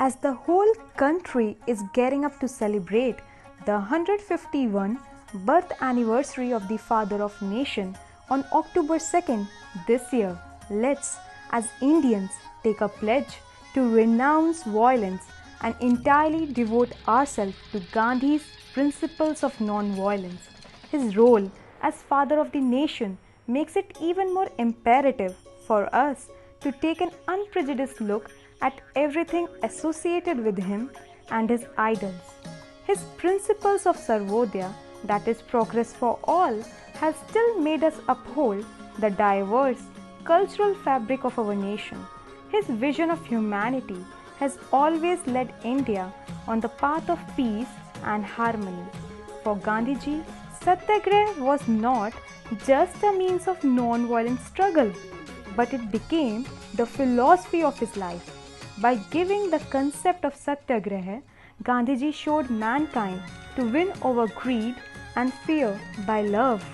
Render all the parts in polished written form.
as the whole country is gearing up to celebrate the 151 birth anniversary of the Father of Nation on October 2nd this year, let's, as Indians, take a pledge to renounce violence and entirely devote ourselves to Gandhi's principles of non-violence. His role as Father of the Nation makes it even more imperative for us to take an unprejudiced look at everything associated with him and his idols. His principles of Sarvodaya, that is progress for all, have still made us uphold the diverse cultural fabric of our nation. His vision of humanity has always led India on the path of peace and harmony. For Gandhiji, Satyagraha was not just a means of non-violent struggle, but it became the philosophy of his life. By giving the concept of Satyagraha, Gandhiji showed mankind to win over greed and fear by love.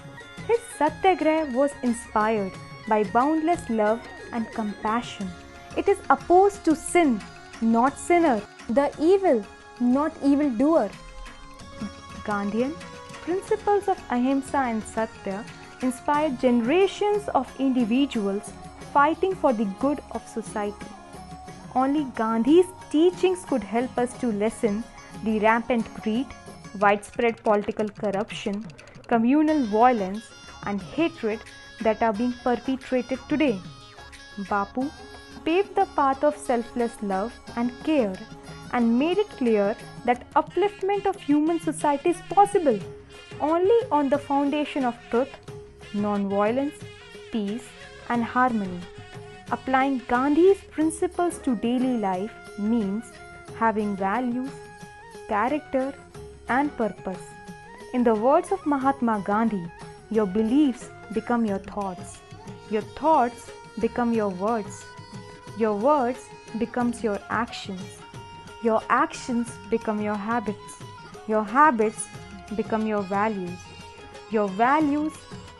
His Satyagraha was inspired by boundless love and compassion. It is opposed to sin, not sinner, the evil, not evildoer. Gandhian principles of Ahimsa and Satya inspired generations of individuals fighting for the good of society. Only Gandhi's teachings could help us to lessen the rampant greed, widespread political corruption, communal violence, and hatred that are being perpetrated today. Bapu paved the path of selfless love and care and made it clear that upliftment of human society is possible only on the foundation of truth, non-violence, peace, and harmony. Applying Gandhi's principles to daily life means having values, character, and purpose. In the words of Mahatma Gandhi, your beliefs become your thoughts become your words becomes your actions become your habits become your values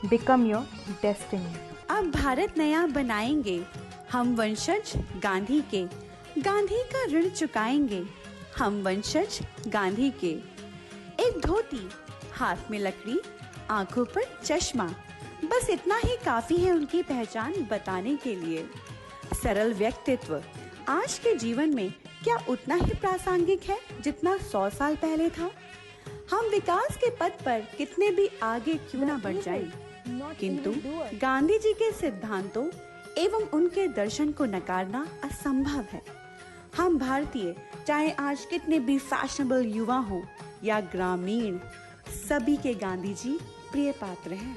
become your destiny. अब भारत नया बनाएंगे हम वंशज गांधी के, गांधी का ऋण चुकाएंगे हम वंशज गांधी के। एक धोती, हाथ में लकड़ी, आंखों पर चश्मा, बस इतना ही काफी है उनकी पहचान बताने के लिए। सरल व्यक्तित्व आज के जीवन में क्या उतना ही प्रासंगिक है जितना 100 साल पहले था? हम विकास के पथ पर कितने भी आगे क्यों न बढ़ जाएं, किंतु गांधी जी के सिद्धांतों एवं उनके दर्शन को नकारना असंभव है। हम भारतीय चाहे आज कितने भी फैशनेबल युवा हो या ग्रामीण, सभी के गांधी जी प्रिय पात्र हैं।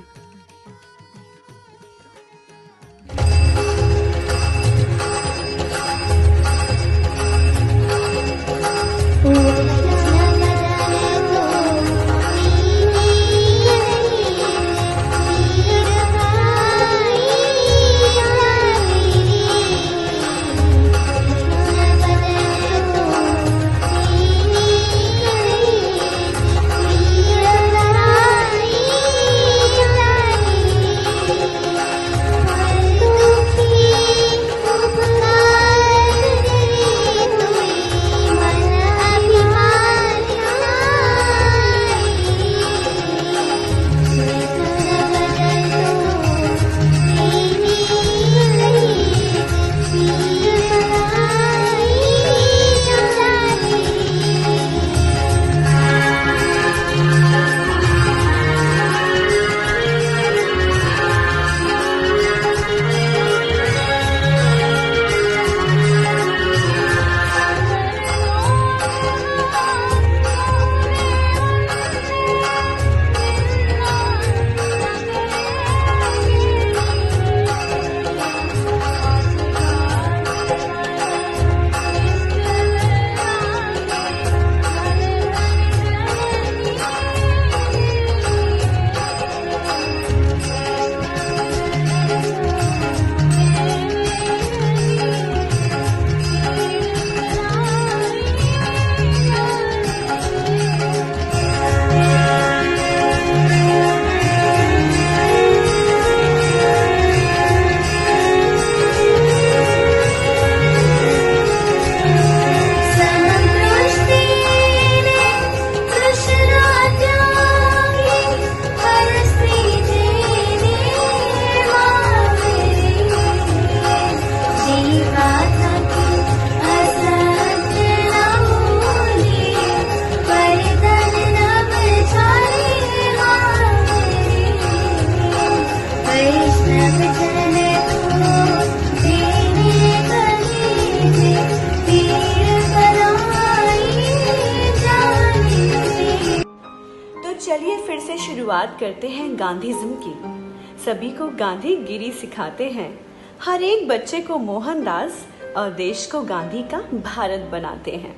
शुरुआत करते हैं गांधीज़्म की। सभी को गांधीगिरी सिखाते हैं। हर एक बच्चे को मोहनदास और देश को गांधी का भारत बनाते हैं।